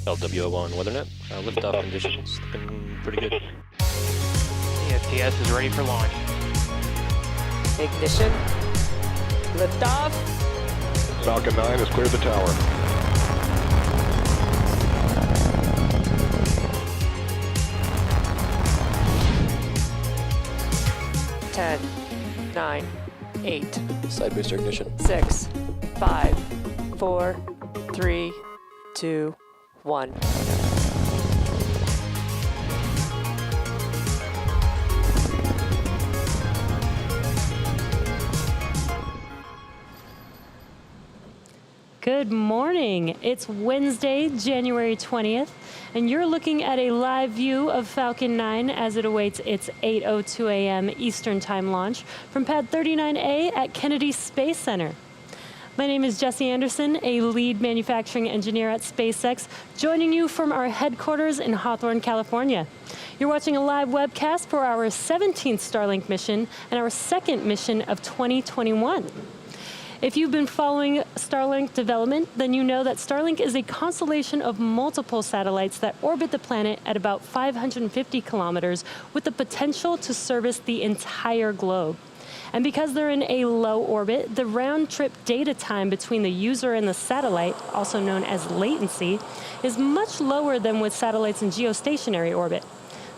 LWO1 WeatherNet. Liftoff conditions looking pretty good. The STS is ready for launch. Ignition. Liftoff. Falcon 9 has cleared the tower. Ten, 9, 8, Side booster ignition. 6, 5, 4, 3, 2, 1. Good morning. It's Wednesday, January 20th, and you're looking at a live view of Falcon 9 as it awaits its 8:02 a.m. Eastern Time launch from Pad 39A at Kennedy Space Center. My name is Jesse Anderson, a lead manufacturing engineer at SpaceX, joining you from our headquarters in Hawthorne, California. You're watching a live webcast for our 17th Starlink mission and our second mission of 2021. If you've been following Starlink development, then you know that Starlink is a constellation of multiple satellites that orbit the planet at about 550 kilometers with the potential to service the entire globe. And because they're in a low orbit, the round-trip data time between the user and the satellite, also known as latency, is much lower than with satellites in geostationary orbit.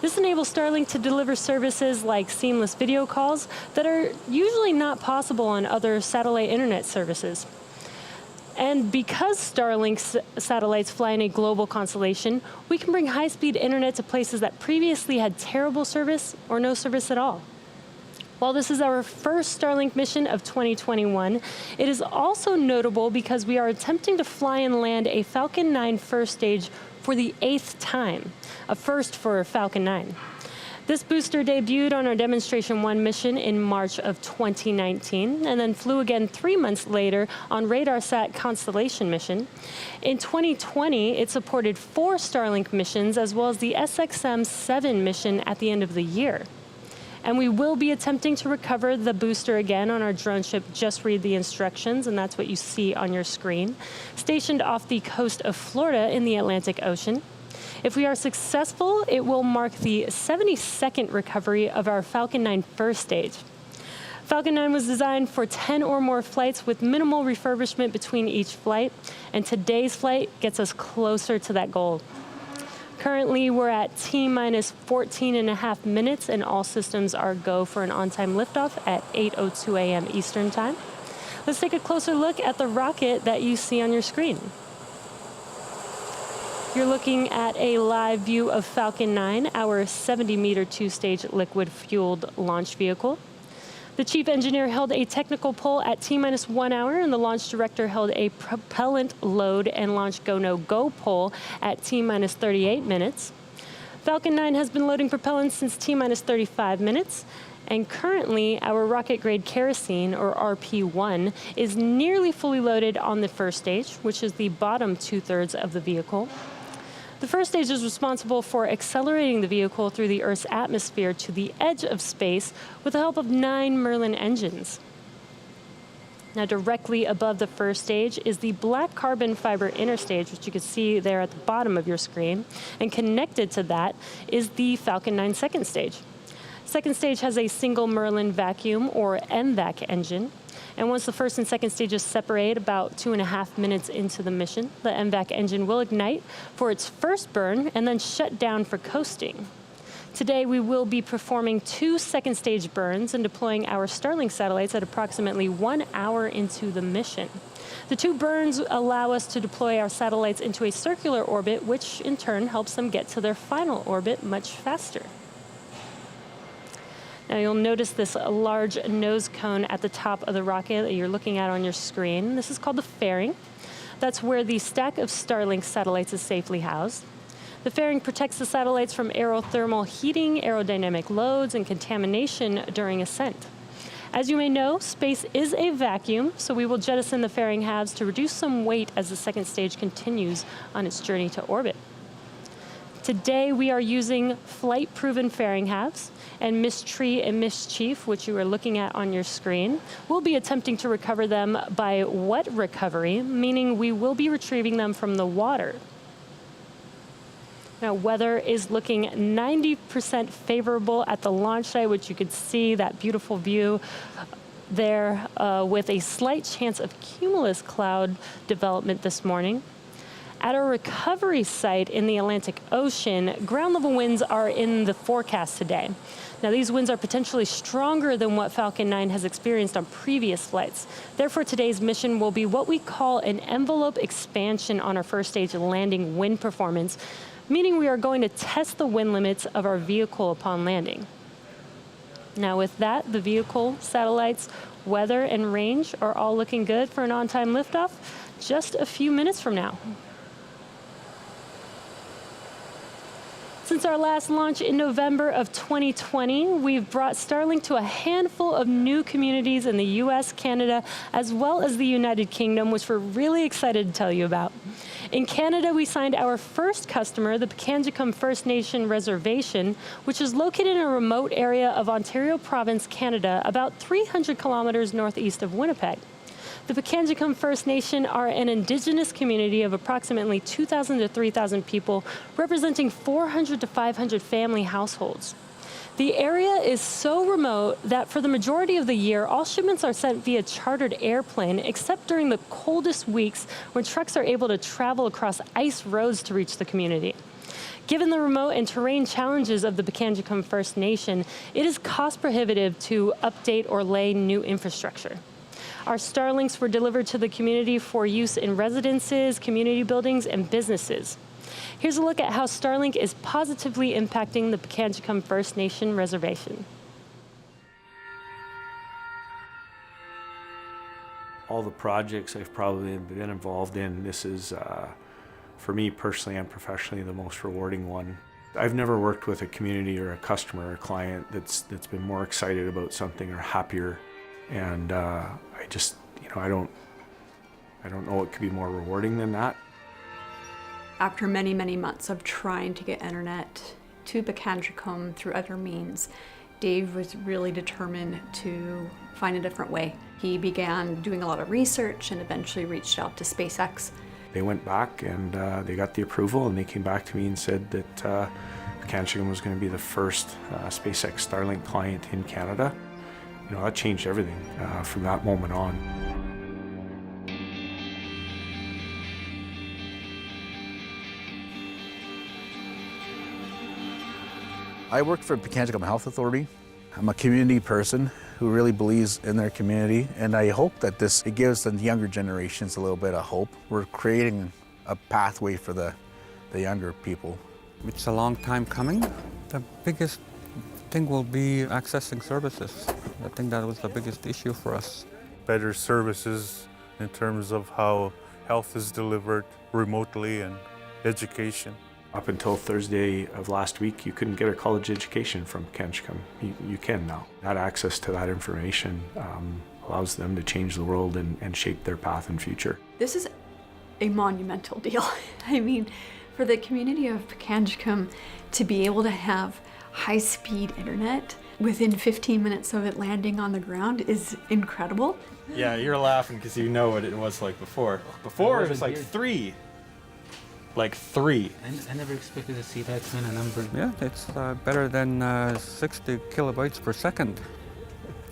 This enables Starlink to deliver services like seamless video calls that are usually not possible on other satellite internet services. And because Starlink's satellites fly in a global constellation, we can bring high-speed internet to places that previously had terrible service or no service at all. While this is our first Starlink mission of 2021, it is also notable because we are attempting to fly and land a Falcon 9 first stage for the 8th time, a first for Falcon 9. This booster debuted on our Demonstration 1 mission in March of 2019, and then flew again 3 months later on RADARSAT Constellation Mission. In 2020, it supported 4 Starlink missions, as well as the SXM-7 mission at the end of the year. And we will be attempting to recover the booster again on our drone ship, Just Read the Instructions, and that's what you see on your screen, stationed off the coast of Florida in the Atlantic Ocean. If we are successful, it will mark the 72nd recovery of our Falcon 9 first stage. Falcon 9 was designed for 10 or more flights with minimal refurbishment between each flight, and today's flight gets us closer to that goal. Currently, we're at T-minus 14.5 minutes, and all systems are go for an on-time liftoff at 8:02 a.m. Eastern Time. Let's take a closer look at the rocket that you see on your screen. You're looking at a live view of Falcon 9, our 70-meter two-stage liquid-fueled launch vehicle. The chief engineer held a technical poll at T-minus 1 hour, and the launch director held a propellant load and launch go-no-go poll at T-minus 38 minutes. Falcon 9 has been loading propellant since T-minus 35 minutes, and currently our rocket-grade kerosene, or RP1, is nearly fully loaded on the first stage, which is the bottom two-thirds of the vehicle. The first stage is responsible for accelerating the vehicle through the Earth's atmosphere to the edge of space with the help of 9 Merlin engines. Now, directly above the first stage is the black carbon fiber inner stage, which you can see there at the bottom of your screen. And connected to that is the Falcon 9 second stage. Second stage has a single Merlin vacuum, or MVAC engine. And once the first and second stages separate about 2.5 minutes into the mission, the MVAC engine will ignite for its first burn and then shut down for coasting. Today, we will be performing 2 second stage burns and deploying our Starlink satellites at approximately 1 hour into the mission. The 2 burns allow us to deploy our satellites into a circular orbit, which in turn helps them get to their final orbit much faster. Now you'll notice this large nose cone at the top of the rocket that you're looking at on your screen. This is called the fairing. That's where the stack of Starlink satellites is safely housed. The fairing protects the satellites from aerothermal heating, aerodynamic loads, and contamination during ascent. As you may know, space is a vacuum, so we will jettison the fairing halves to reduce some weight as the second stage continues on its journey to orbit. Today, we are using flight-proven fairing halves, and Miss Tree and Miss Chief, which you are looking at on your screen, we'll be attempting to recover them by wet recovery, meaning we will be retrieving them from the water. Now, weather is looking 90% favorable at the launch site, which you could see that beautiful view there with a slight chance of cumulus cloud development this morning. At our recovery site in the Atlantic Ocean, ground level winds are in the forecast today. Now, these winds are potentially stronger than what Falcon 9 has experienced on previous flights. Therefore, today's mission will be what we call an envelope expansion on our first stage landing wind performance, meaning we are going to test the wind limits of our vehicle upon landing. Now, with that, the vehicle, satellites, weather, and range are all looking good for an on-time liftoff just a few minutes from now. Since our last launch in November of 2020, we've brought Starlink to a handful of new communities in the US, Canada, as well as the United Kingdom, which we're really excited to tell you about. In Canada, we signed our first customer, the Pikangikum First Nation Reservation, which is located in a remote area of Ontario Province, Canada, about 300 kilometers northeast of Winnipeg. The Pikangikum First Nation are an indigenous community of approximately 2,000 to 3,000 people, representing 400 to 500 family households. The area is so remote that for the majority of the year, all shipments are sent via chartered airplane, except during the coldest weeks when trucks are able to travel across ice roads to reach the community. Given the remote and terrain challenges of the Pikangikum First Nation, it is cost prohibitive to update or lay new infrastructure. Our Starlinks were delivered to the community for use in residences, community buildings, and businesses. Here's a look at how Starlink is positively impacting the Pikangikum First Nation Reservation. All the projects I've probably been involved in, this is, for me personally and professionally, the most rewarding one. I've never worked with a community or a customer or a client that's been more excited about something or happier. And I just, I don't know what could be more rewarding than that. After many, many months of trying to get internet to Pikangikum through other means, Dave was really determined to find a different way. He began doing a lot of research and eventually reached out to SpaceX. They went back and they got the approval, and they came back to me and said that Pikangikum was going to be the first SpaceX Starlink client in Canada. That changed everything from that moment on. I work for Pikangikum Health Authority. I'm a community person who really believes in their community, and I hope that it gives the younger generations a little bit of hope. We're creating a pathway for the younger people. It's a long time coming. The biggest thing will be accessing services. I think that was the biggest issue for us. Better services in terms of how health is delivered remotely and education. Up until Thursday of last week, you couldn't get a college education from Pikangikum. You can now. That access to that information allows them to change the world and shape their path and future. This is a monumental deal. I mean, for the community of Pikangikum to be able to have high-speed internet within 15 minutes of it landing on the ground is incredible. Yeah, you're laughing because you know what it was like before. Before it was like three. Like three. I never expected to see that kind of number. Yeah, it's better than 60 kilobytes per second.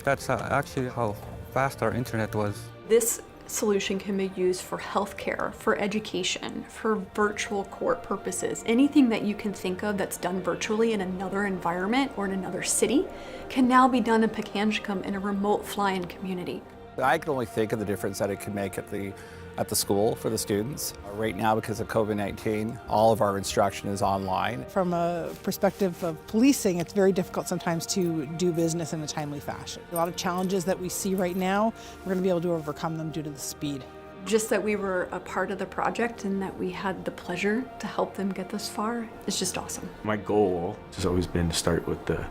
That's actually how fast our internet was. This solution can be used for healthcare, for education, for virtual court purposes. Anything that you can think of that's done virtually in another environment or in another city can now be done in Pikangikum in a remote fly-in community. I can only think of the difference that it can make at the school for the students. Right now, because of COVID-19, all of our instruction is online. From a perspective of policing, it's very difficult sometimes to do business in a timely fashion. A lot of challenges that we see right now, we're going to be able to overcome them due to the speed. Just that we were a part of the project and that we had the pleasure to help them get this far is just awesome. My goal has always been to start with the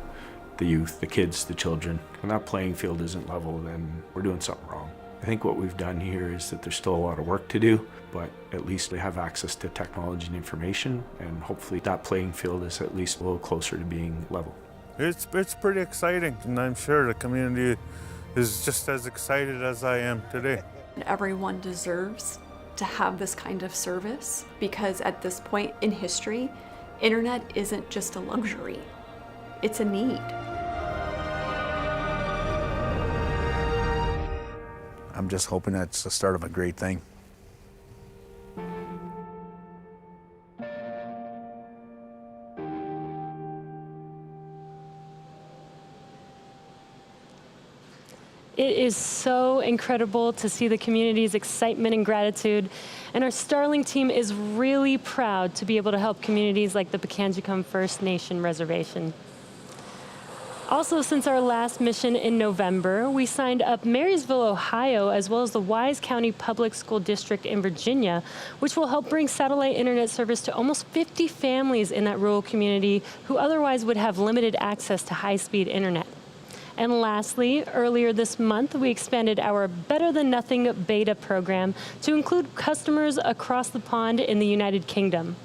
youth, the kids, the children. When that playing field isn't level, then we're doing something wrong. I think what we've done here is that there's still a lot of work to do, but at least they have access to technology and information, and hopefully that playing field is at least a little closer to being level. It's pretty exciting, and I'm sure the community is just as excited as I am today. Everyone deserves to have this kind of service because at this point in history, Internet isn't just a luxury, it's a need. I'm just hoping that's the start of a great thing. It is so incredible to see the community's excitement and gratitude, and our Starlink team is really proud to be able to help communities like the Pikangikum First Nation Reservation. Also, since our last mission in November, we signed up Marysville, Ohio, as well as the Wise County Public School District in Virginia, which will help bring satellite internet service to almost 50 families in that rural community who otherwise would have limited access to high-speed internet. And lastly, earlier this month, we expanded our Better Than Nothing beta program to include customers across the pond in the United Kingdom.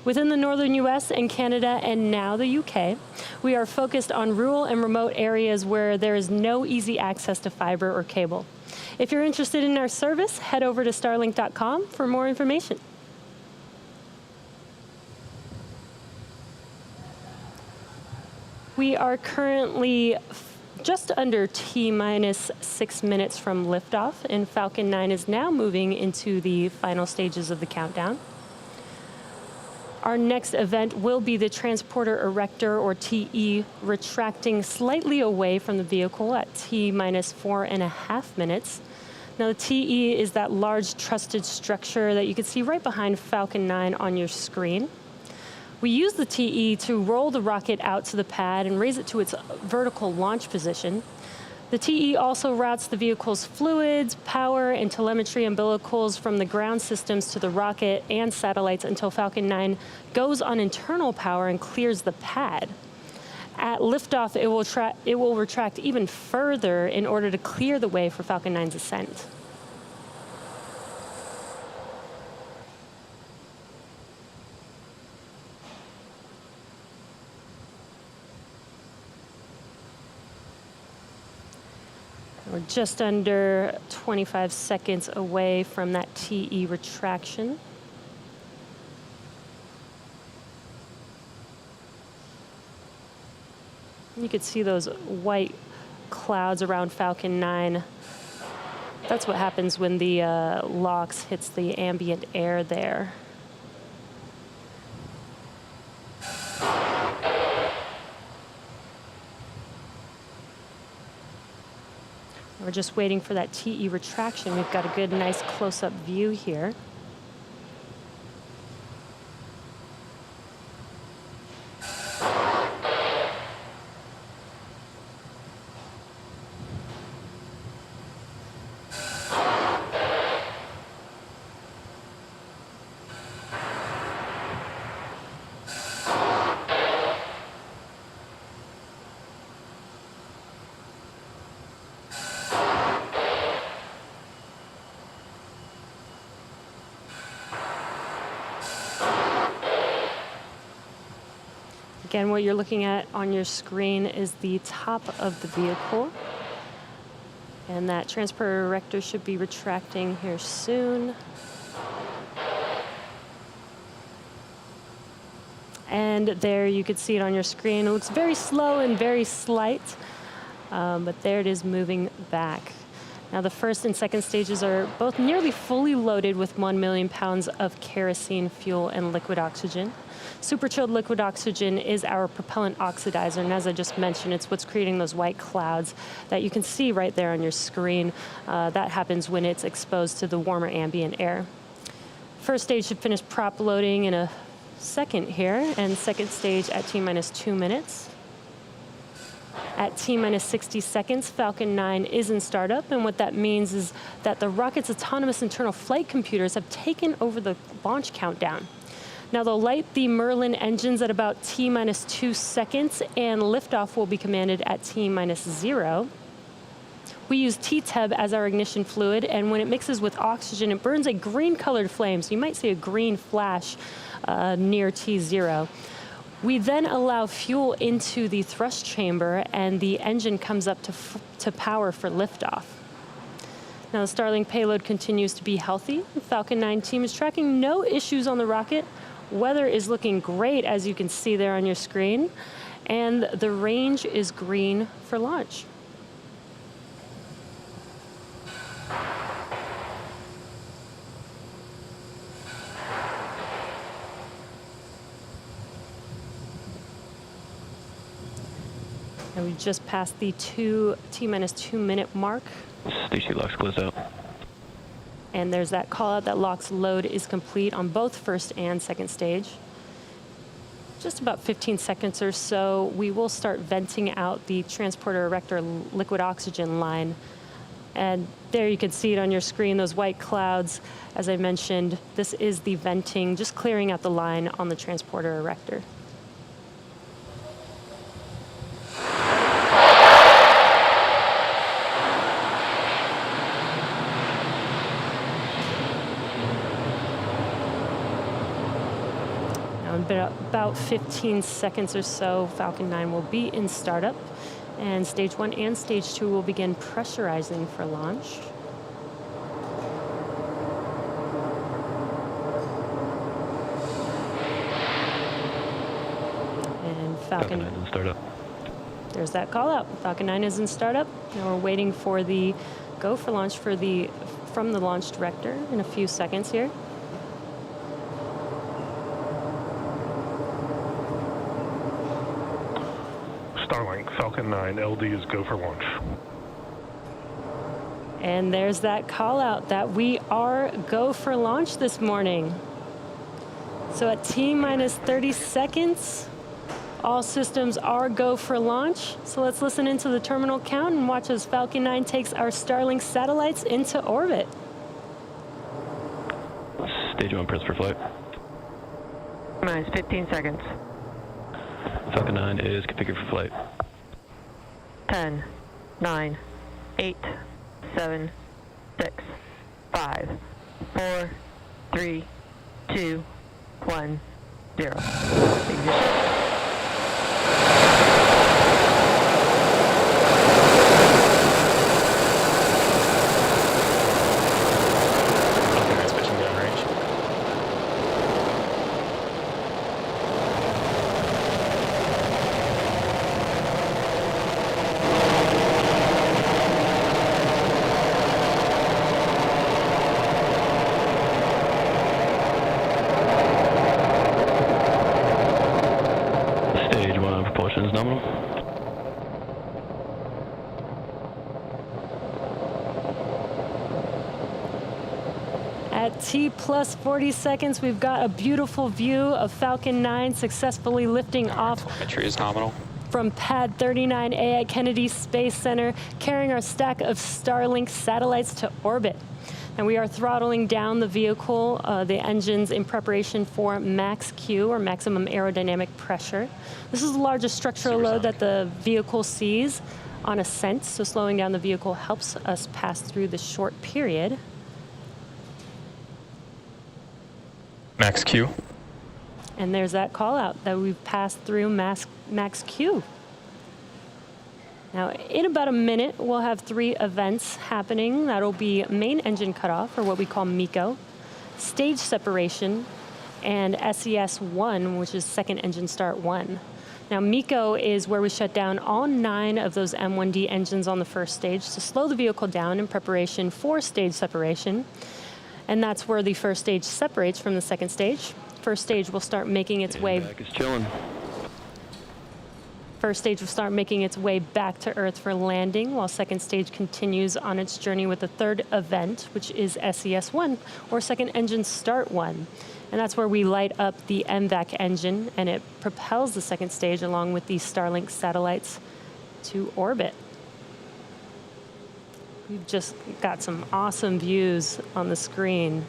Within the northern US and Canada and now the UK, we are focused on rural and remote areas where there is no easy access to fiber or cable. If you're interested in our service, head over to starlink.com for more information. We are currently just under T-minus 6 minutes from liftoff, and Falcon 9 is now moving into the final stages of the countdown. Our next event will be the transporter erector, or TE, retracting slightly away from the vehicle at T-minus 4.5 minutes. Now the TE is that large trusted structure that you can see right behind Falcon 9 on your screen. We use the TE to roll the rocket out to the pad and raise it to its vertical launch position. The TE also routes the vehicle's fluids, power, and telemetry umbilicals from the ground systems to the rocket and satellites until Falcon 9 goes on internal power and clears the pad. At liftoff, it will retract even further in order to clear the way for Falcon 9's ascent. We're just under 25 seconds away from that TE retraction. You could see those white clouds around Falcon 9. That's what happens when the LOX hits the ambient air there. We're just waiting for that TE retraction. We've got a good, nice close-up view here. Again, what you're looking at on your screen is the top of the vehicle. And that transporter erector should be retracting here soon. And there you could see it on your screen. It looks very slow and very slight, but there it is moving back. Now the first and second stages are both nearly fully loaded with 1 million pounds of kerosene fuel and liquid oxygen. Super chilled liquid oxygen is our propellant oxidizer, and as I just mentioned, it's what's creating those white clouds that you can see right there on your screen. That happens when it's exposed to the warmer ambient air. First stage should finish prop loading in a second here, and second stage at T-minus 2 minutes. At T-minus 60 seconds, Falcon 9 is in startup, and what that means is that the rocket's autonomous internal flight computers have taken over the launch countdown. Now they'll light the Merlin engines at about T-minus 2 seconds, and liftoff will be commanded at T-minus 0. We use T-Teb as our ignition fluid, and when it mixes with oxygen, it burns a green-colored flame, so you might see a green flash near T0. We then allow fuel into the thrust chamber, and the engine comes up to power for liftoff. Now the Starlink payload continues to be healthy. The Falcon 9 team is tracking no issues on the rocket Weather is looking great, as you can see there on your screen, and the range is green for launch. And we just passed the T-minus 2 minute mark. Station locks close out. And there's that call out that locks load is complete on both first and second stage. Just about 15 seconds or so, we will start venting out the transporter erector liquid oxygen line. And there you can see it on your screen, those white clouds. As I mentioned, this is the venting, just clearing out the line on the transporter erector. About 15 seconds or so, Falcon 9 will be in startup, and stage 1 and stage 2 will begin pressurizing for launch. And Falcon 9 is in startup. There's that call out. Falcon 9 is in startup. Now we're waiting for the go for launch from the launch director in a few seconds here. Starlink, Falcon 9, LD is go for launch. And there's that call out that we are go for launch this morning. So at T-minus 30 seconds, all systems are go for launch. So let's listen into the terminal count and watch as Falcon 9 takes our Starlink satellites into orbit. Stage 1 press for flight. Minus 15 seconds. Falcon 9 is configured for flight. 10, 9, 8, 7, 6, 5, 4, 3, 2, 1, 0. Ignition. Is nominal. At T-plus 40 seconds, we've got a beautiful view of Falcon 9 successfully lifting off Telemetry is nominal. from Pad 39A at Kennedy Space Center, carrying our stack of Starlink satellites to orbit. And we are throttling down the vehicle, the engines, in preparation for max Q, or maximum aerodynamic pressure. This is the largest structural load that the vehicle sees on ascent, so slowing down the vehicle helps us pass through this short period. Max Q. And there's that call out that we've passed through max Q. Now, in about a minute, we'll have 3 events happening. That'll be main engine cutoff, or what we call MECO, stage separation, and SES-1, which is second engine start 1. Now, MECO is where we shut down all 9 of those M1D engines on the first stage to slow the vehicle down in preparation for stage separation. And that's where the first stage separates from the second stage. First stage will start making its way. Back is chilling. First stage will start making its way back to Earth for landing, while second stage continues on its journey with the third event, which is SES-1, or second engine start 1. And that's where we light up the MVAC engine, and it propels the second stage along with the Starlink satellites to orbit. We've just got some awesome views on the screen.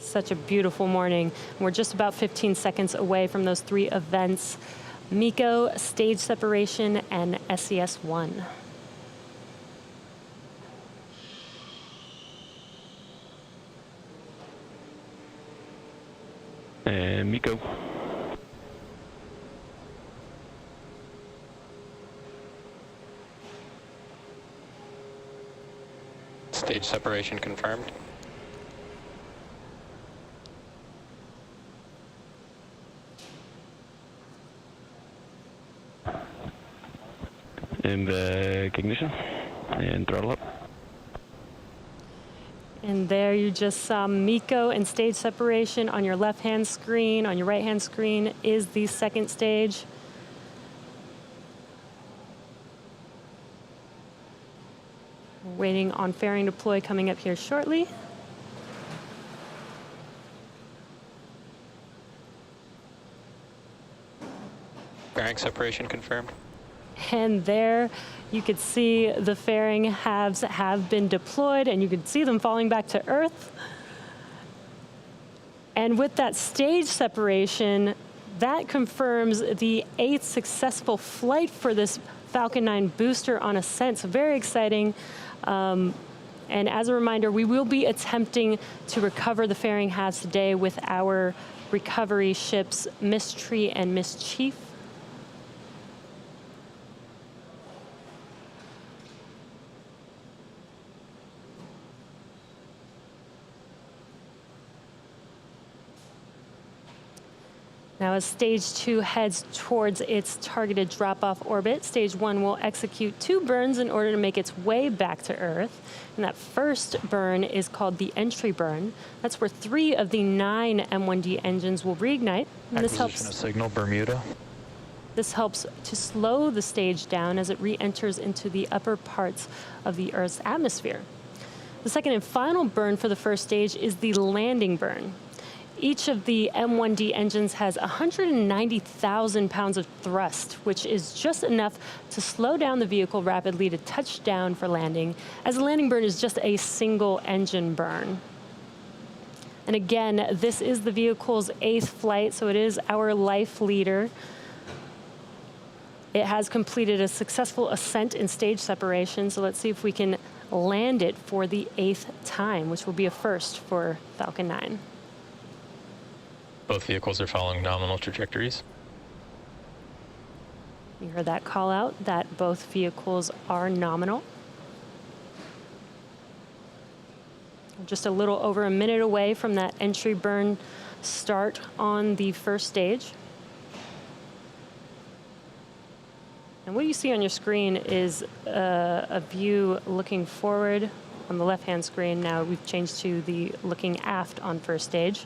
Such a beautiful morning. We're just about 15 seconds away from those 3 events: MECO, stage separation, and SES-1. And MECO. Stage separation confirmed. In the ignition and throttle up. And there you just saw MECO and stage separation on your left-hand screen. On your right-hand screen is the second stage. We're waiting on fairing deploy coming up here shortly. Fairing separation confirmed. And there you could see the fairing halves have been deployed, and you can see them falling back to Earth. And with that stage separation, that confirms the 8th successful flight for this Falcon 9 booster on ascent. So very exciting. And as a reminder, we will be attempting to recover the fairing halves today with our recovery ships Mystery and Mischief. Now, as Stage 2 heads towards its targeted drop-off orbit, Stage 1 will execute 2 burns in order to make its way back to Earth. And that first burn is called the entry burn. That's where 3 of the 9 M1D engines will reignite. And this helps Acquisition of signal, Bermuda. This helps to slow the stage down as it re-enters into the upper parts of the Earth's atmosphere. The second and final burn for the first stage is the landing burn. Each of the M1D engines has 190,000 pounds of thrust, which is just enough to slow down the vehicle rapidly to touch down for landing, as the landing burn is just a single engine burn. And again, this is the vehicle's 8th flight, so it is our life leader. It has completed a successful ascent and stage separation, so let's see if we can land it for the 8th time, which will be a first for Falcon 9. Both vehicles are following nominal trajectories. You heard that call out that both vehicles are nominal. We're just a little over a minute away from that entry burn start on the first stage. And what you see on your screen is a view looking forward on the left-hand screen. Now we've changed to the looking aft on first stage.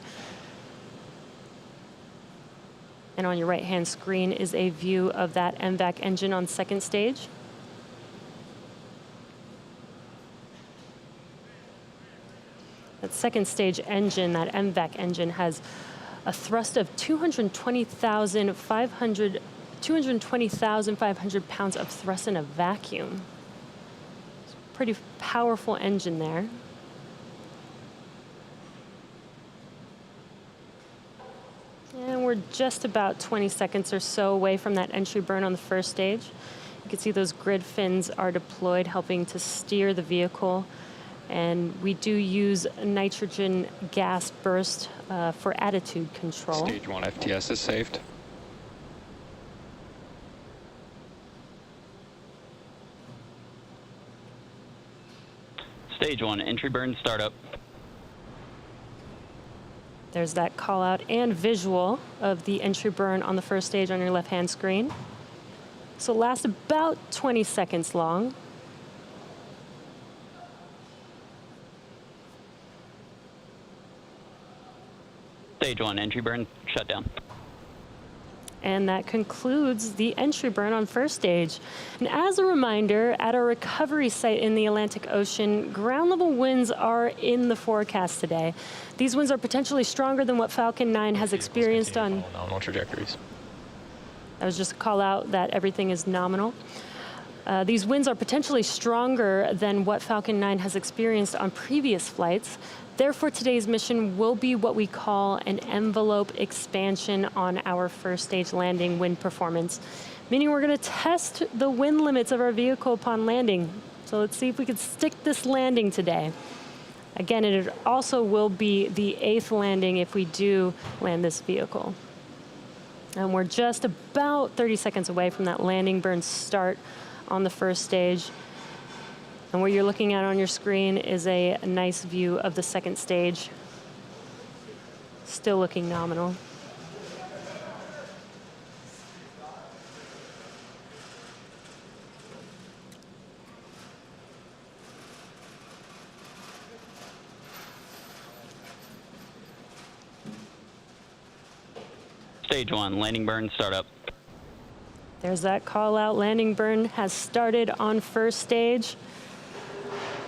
And on your right-hand screen is a view of that MVAC engine on second stage. That second stage engine, that MVAC engine, has a thrust of 220,500 pounds of thrust in a vacuum. It's a pretty powerful engine there. And we're just about 20 seconds or so away from that entry burn on the first stage. You can see those grid fins are deployed, helping to steer the vehicle. And we do use nitrogen gas burst for attitude control. Stage 1 FTS is saved. Stage 1 entry burn startup. There's that call out and visual of the entry burn on the first stage on your left-hand screen. So it lasts about 20 seconds long. Stage 1 entry burn shut down. And that concludes the entry burn on first stage. And as a reminder, at our recovery site in the Atlantic Ocean, ground level winds are in the forecast today. These winds are potentially stronger than what Falcon 9 has experienced on nominal trajectories. That was just a call out that everything is nominal. These winds are potentially stronger than what Falcon 9 has experienced on previous flights. Therefore, today's mission will be what we call an envelope expansion on our first stage landing wind performance, meaning we're going to test the wind limits of our vehicle upon landing. So let's see if we can stick this landing today. Again, it also will be the 8th landing if we do land this vehicle. And we're just about 30 seconds away from that landing burn start on the first stage. And what you're looking at on your screen is a nice view of the second stage. Still looking nominal. Stage 1, landing burn, startup. There's that call out. Landing burn has started on first stage.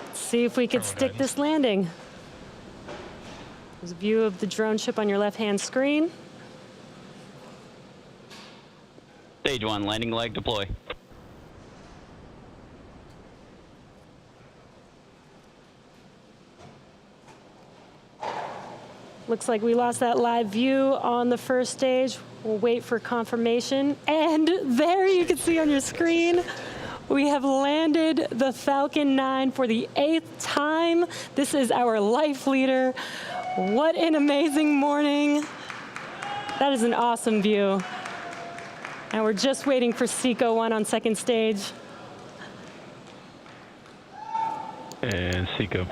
Let's see if we can stick this landing. There's a view of the drone ship on your left-hand screen. Stage 1, landing leg, deploy. Looks like we lost that live view on the first stage. We'll wait for confirmation. And there you can see on your screen, we have landed the Falcon 9 for the 8th time. This is our life leader. What an amazing morning. That is an awesome view. And we're just waiting for SECO 1 on second stage. And SECO.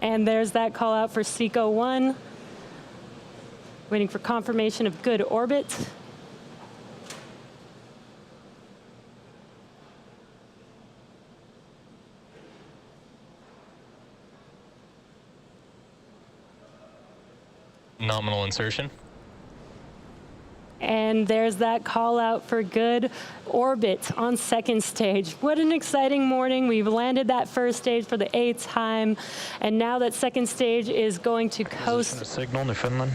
And there's that call out for SECO 1. Waiting for confirmation of good orbit. Nominal insertion. And there's that call out for good orbit on second stage. What an exciting morning. We've landed that first stage for the 8th time. And now that second stage is going to coast. Signal, Newfoundland.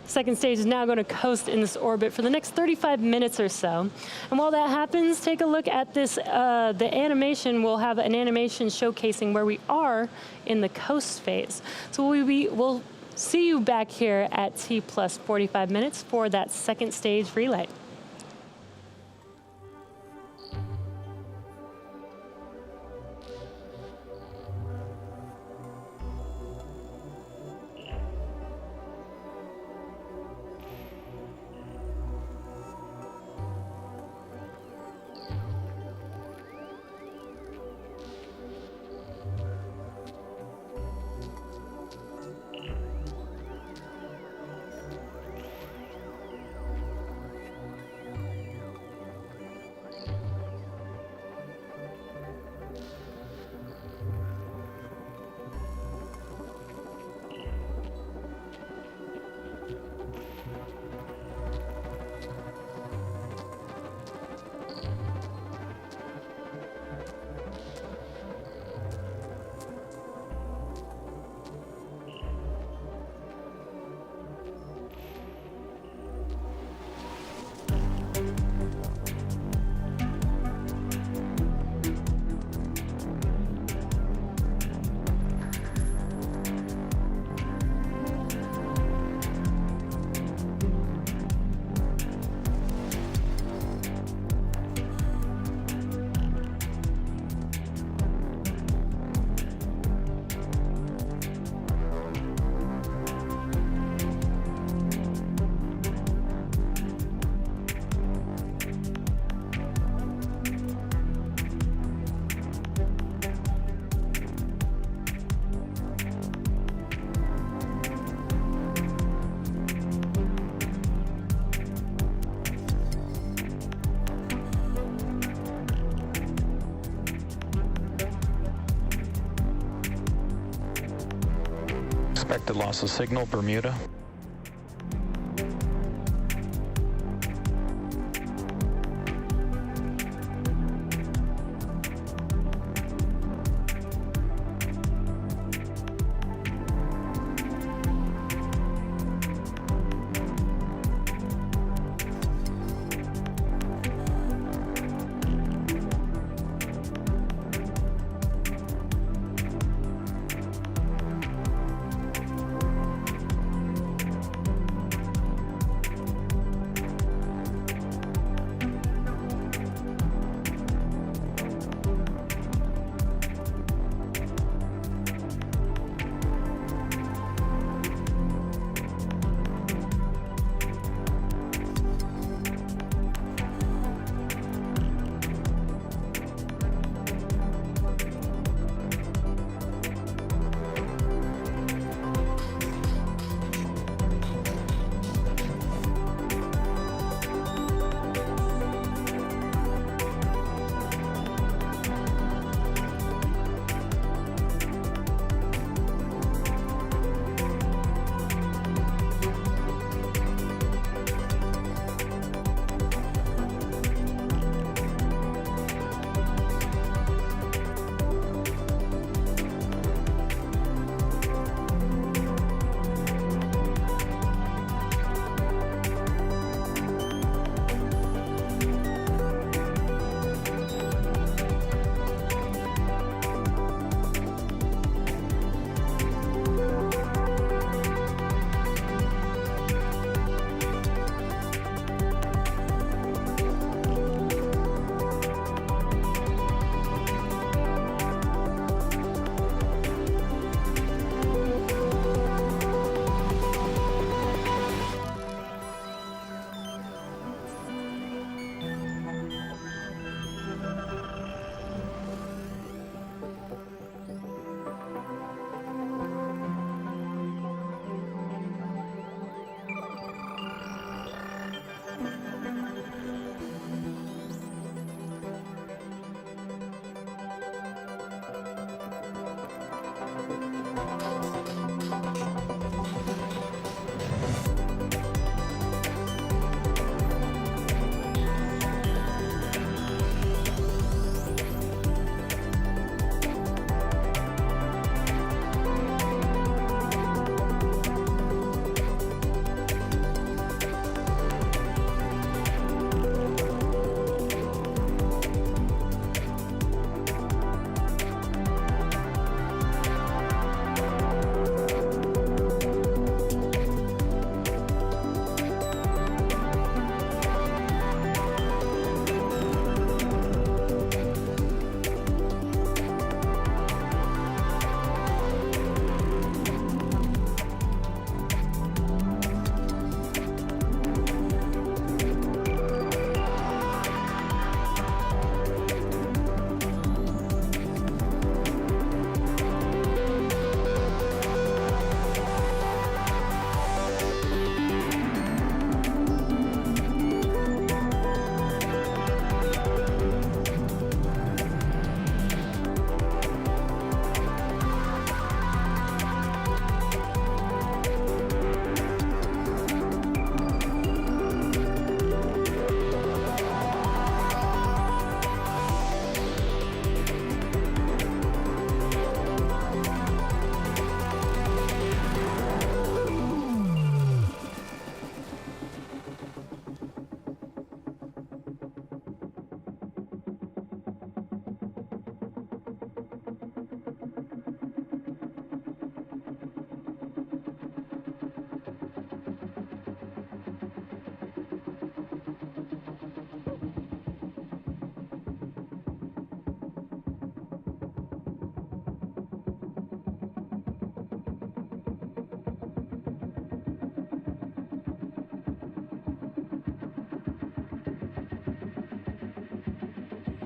Second stage is now going to coast in this orbit for the next 35 minutes or so. And while that happens, take a look at this, the animation. We'll have an animation showcasing where we are in the coast phase. So we'll see you back here at T plus 45 minutes for that second stage relight. Expected loss of signal, Bermuda.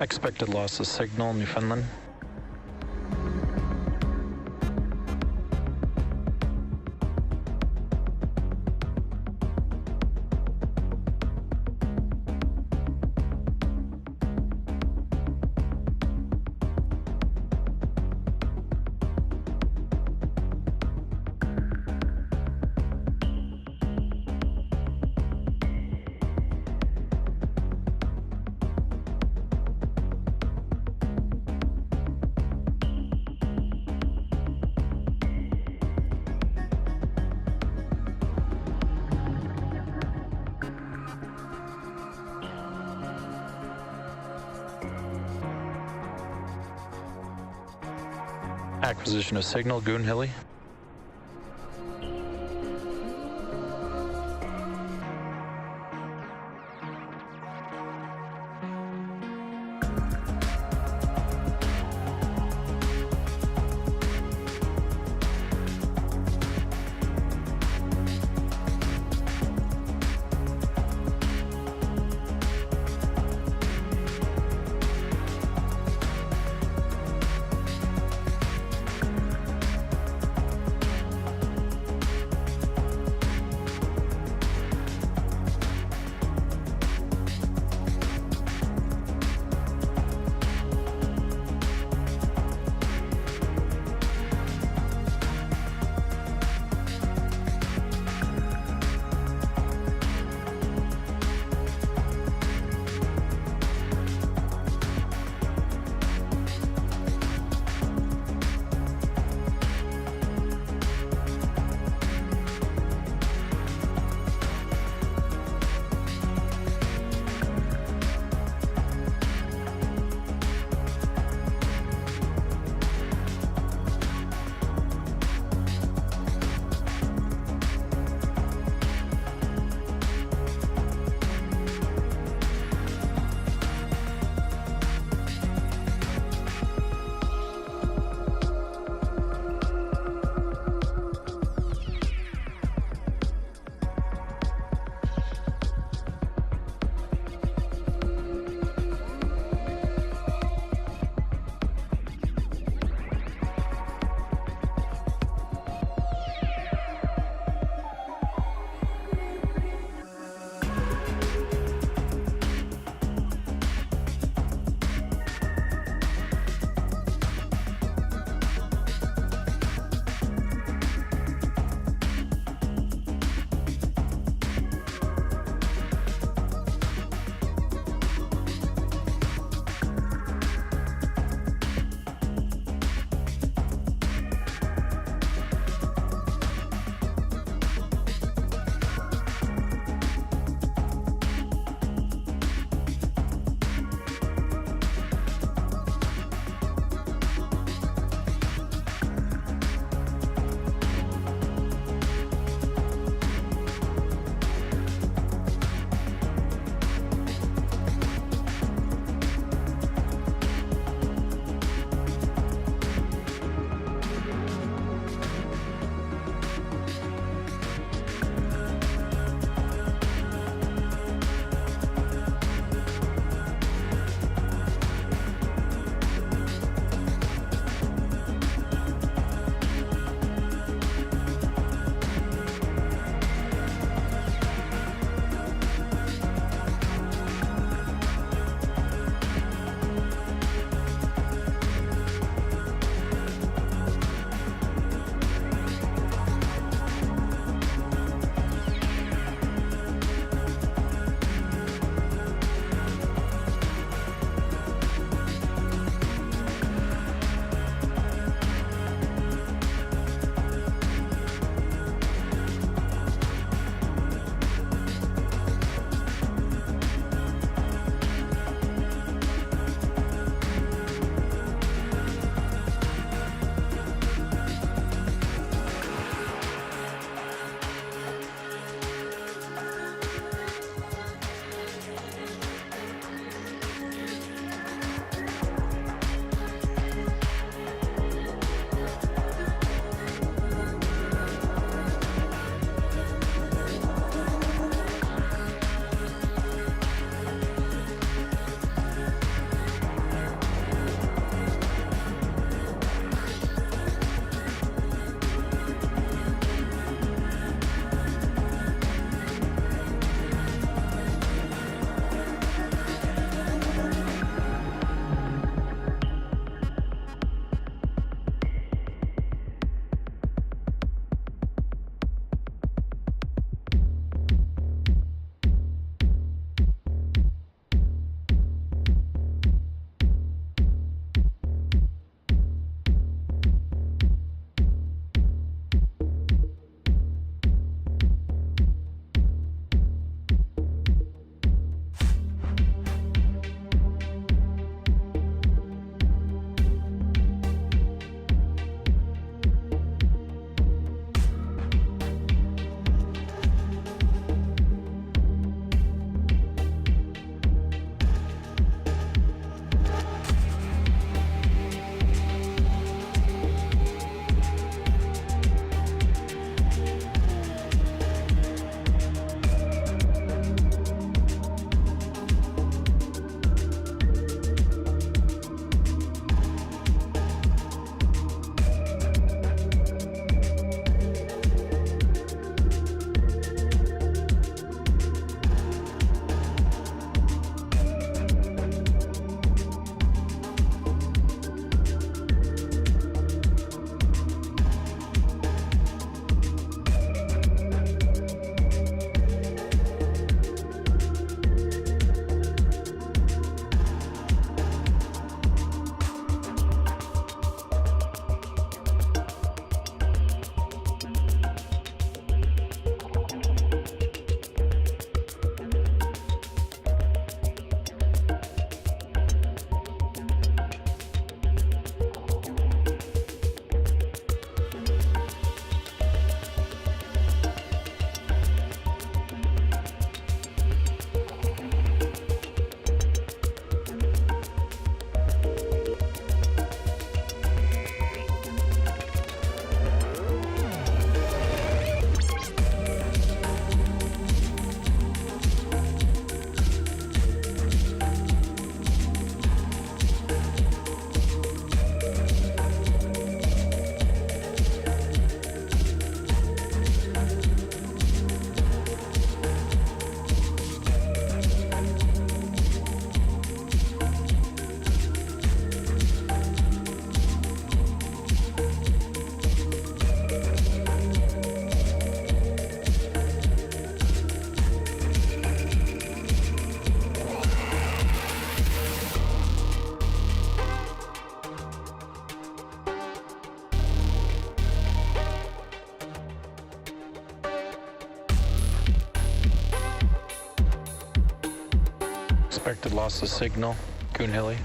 Expected loss of signal, Newfoundland. Acquisition of signal, Goonhilly. Expected loss of signal, Goonhilly.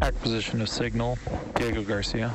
Acquisition of signal, Diego Garcia.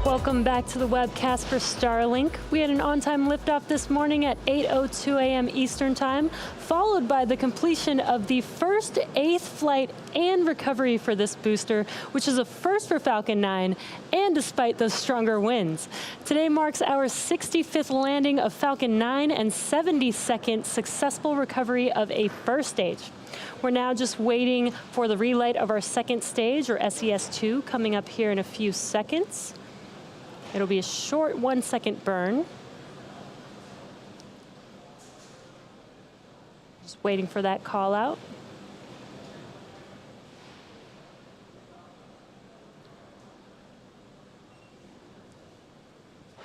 Welcome back to the webcast for Starlink. We had an on-time liftoff this morning at 8:02 a.m. Eastern Time, followed by the completion of the first 8th flight and recovery for this booster, which is a first for Falcon 9, and despite those stronger winds. Today marks our 65th landing of Falcon 9 and 72nd successful recovery of a first stage. We're now just waiting for the relight of our second stage, or SES-2, coming up here in a few seconds. It'll be a short 1-second burn. Just waiting for that call out.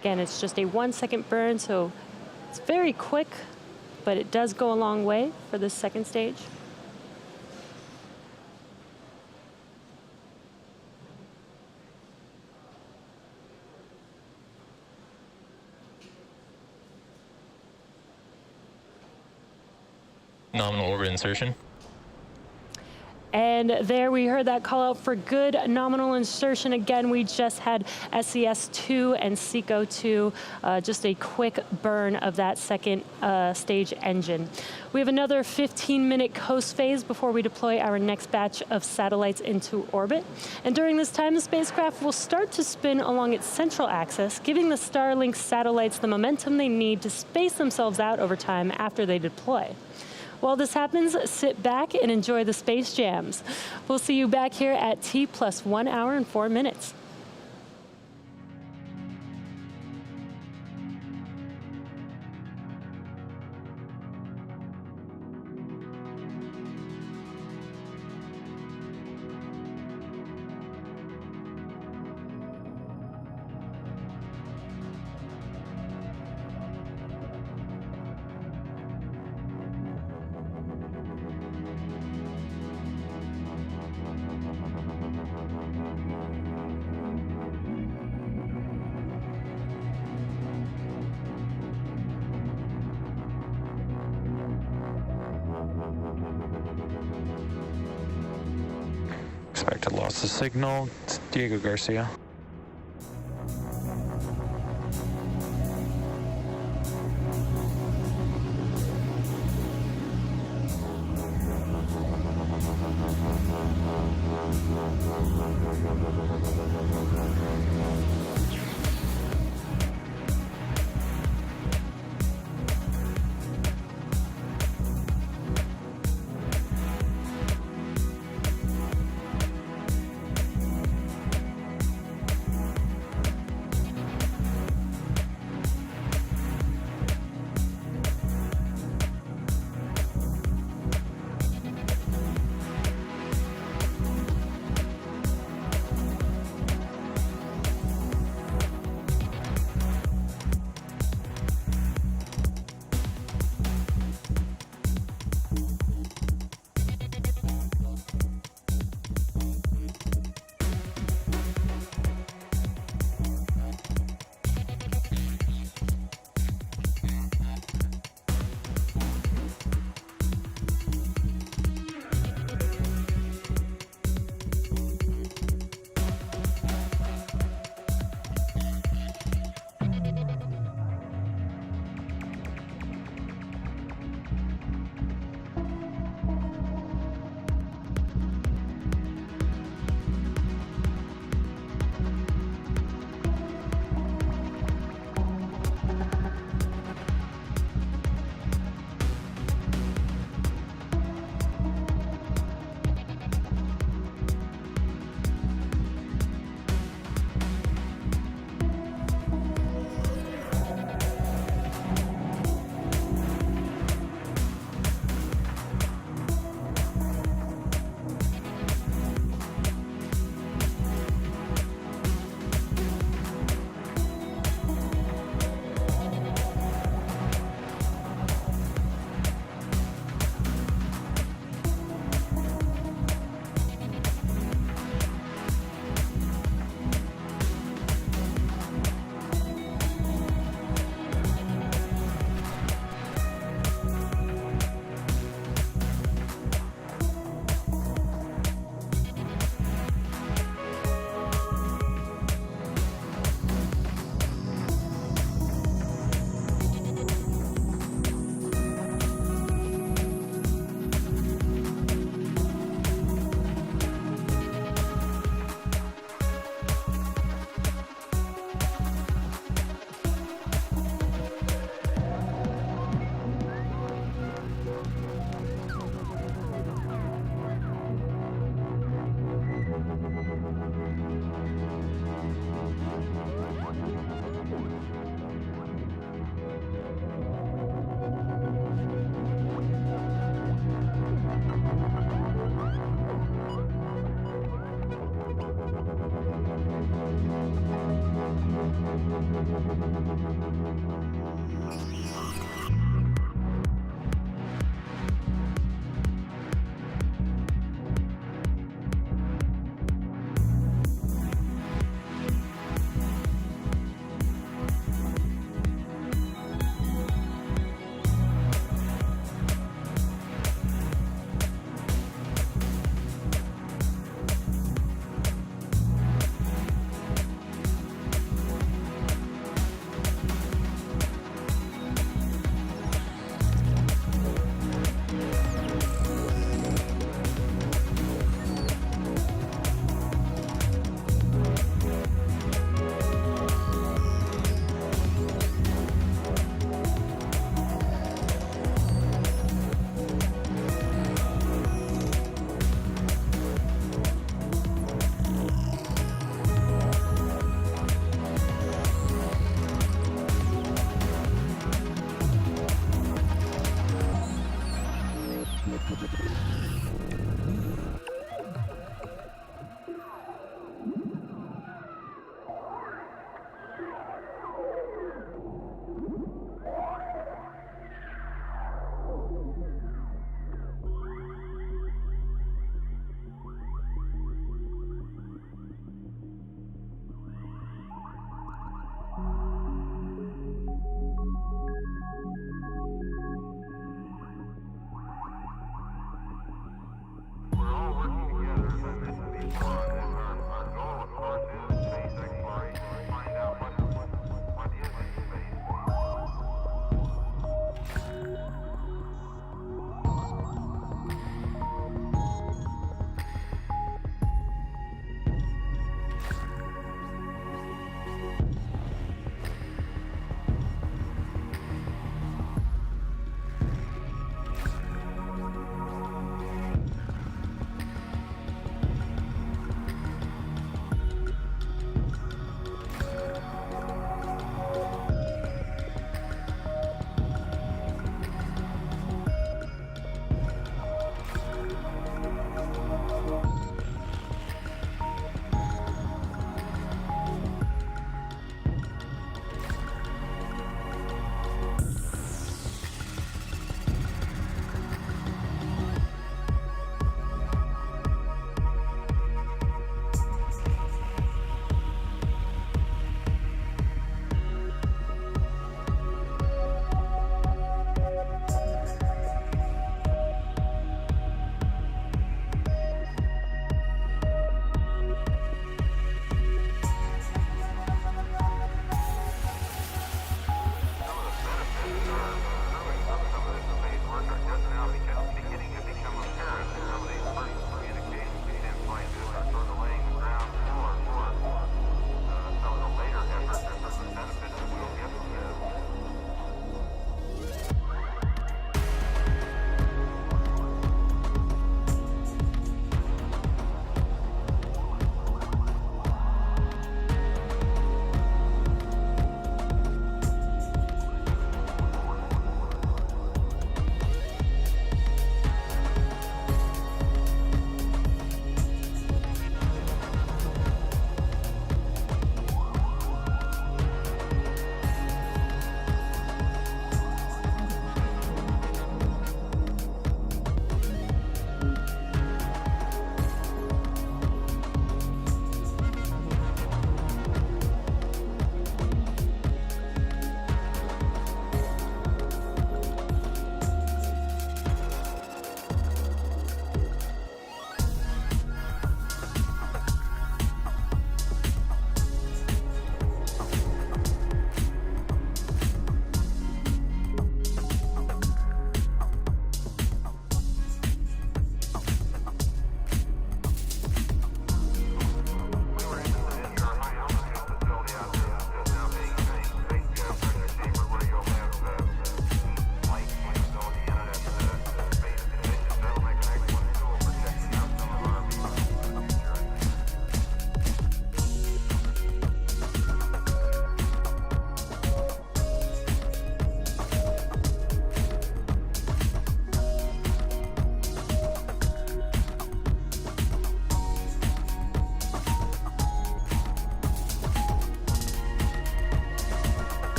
Again, it's just a 1-second burn, so it's very quick, but it does go a long way for this second stage. Nominal orbit insertion. And there we heard that call out for good nominal insertion. Again, we just had SES-2 and SECO-2, just a quick burn of that second stage engine. We have another 15-minute coast phase before we deploy our next batch of satellites into orbit. And during this time, the spacecraft will start to spin along its central axis, giving the Starlink satellites the momentum they need to space themselves out over time after they deploy. While this happens, sit back and enjoy the space jams. We'll see you back here at T+1 hour and 4 minutes. Expected loss of signal. It's Diego Garcia.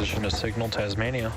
Position to signal Tasmania.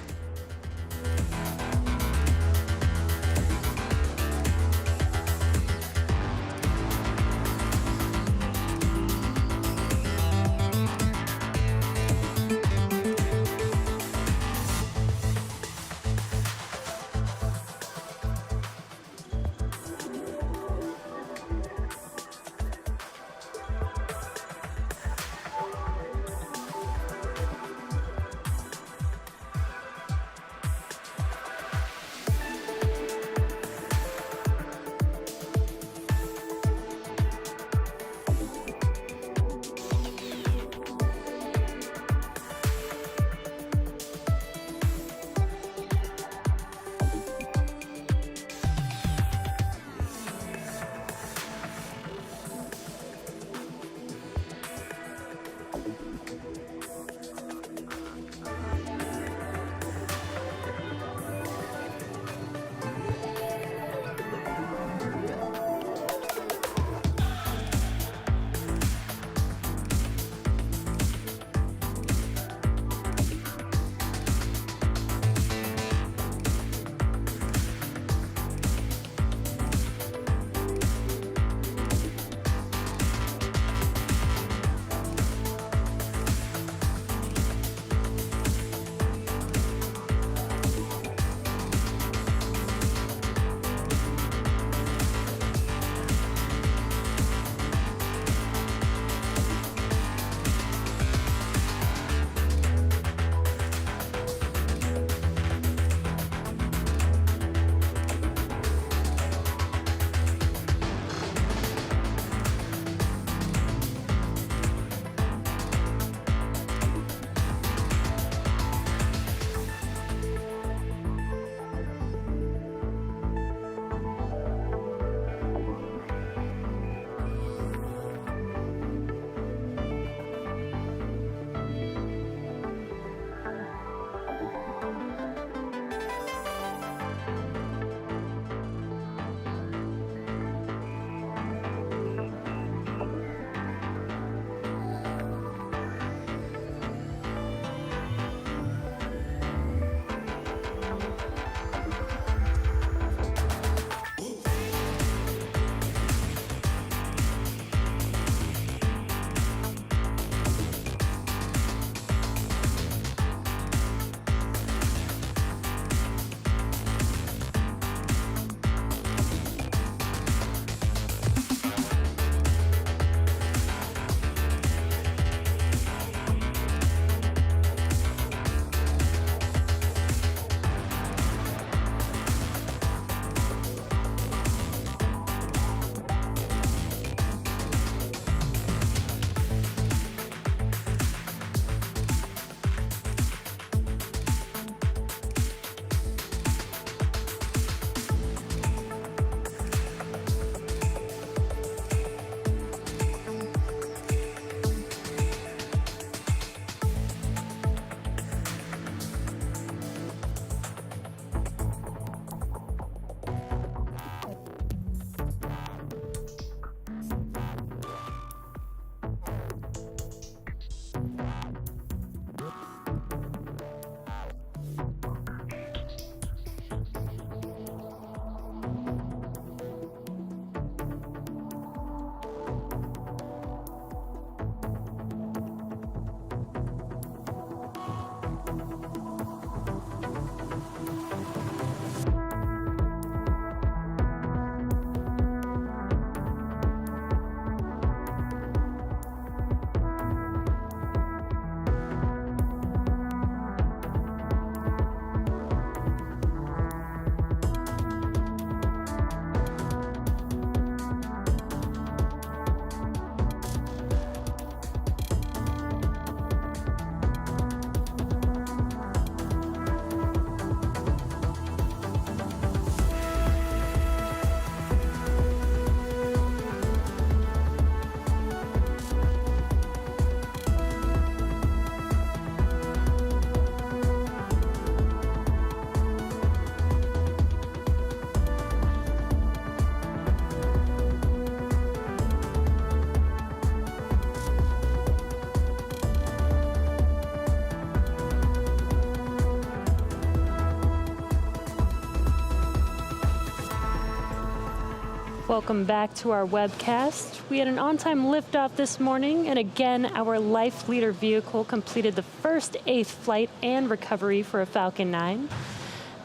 Welcome back to our webcast. We had an on-time liftoff this morning, and again, our Life Leader vehicle completed the first 8th flight and recovery for a Falcon 9.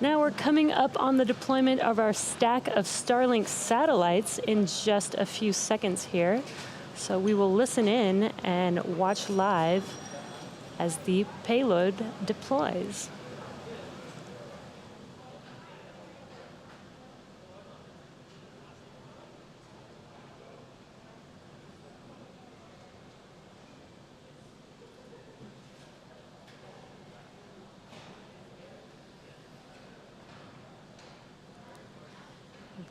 Now we're coming up on the deployment of our stack of Starlink satellites in just a few seconds here. So we will listen in and watch live as the payload deploys.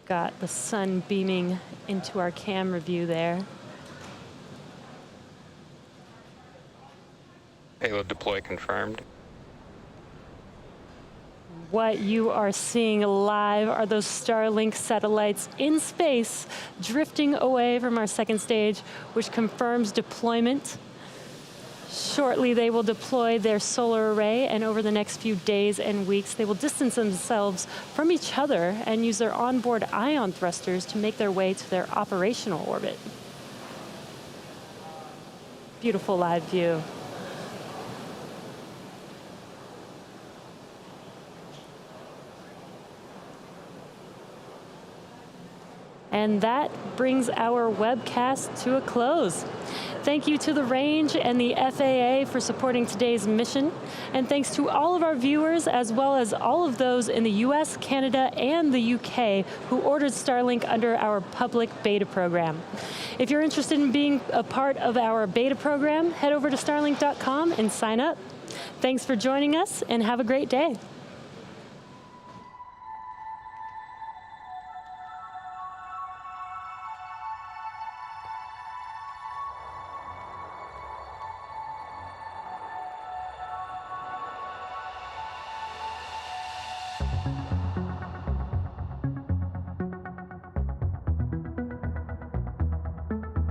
Got the sun beaming into our camera view there. Payload deploy confirmed. What you are seeing live are those Starlink satellites in space, drifting away from our second stage, which confirms deployment. Shortly, they will deploy their solar array, and over the next few days and weeks, they will distance themselves from each other and use their onboard ion thrusters to make their way to their operational orbit. Beautiful live view. And that brings our webcast to a close. Thank you to the range and the FAA for supporting today's mission. And thanks to all of our viewers, as well as all of those in the US, Canada, and the UK who ordered Starlink under our public beta program. If you're interested in being a part of our beta program, head over to starlink.com and sign up. Thanks for joining us, and have a great day.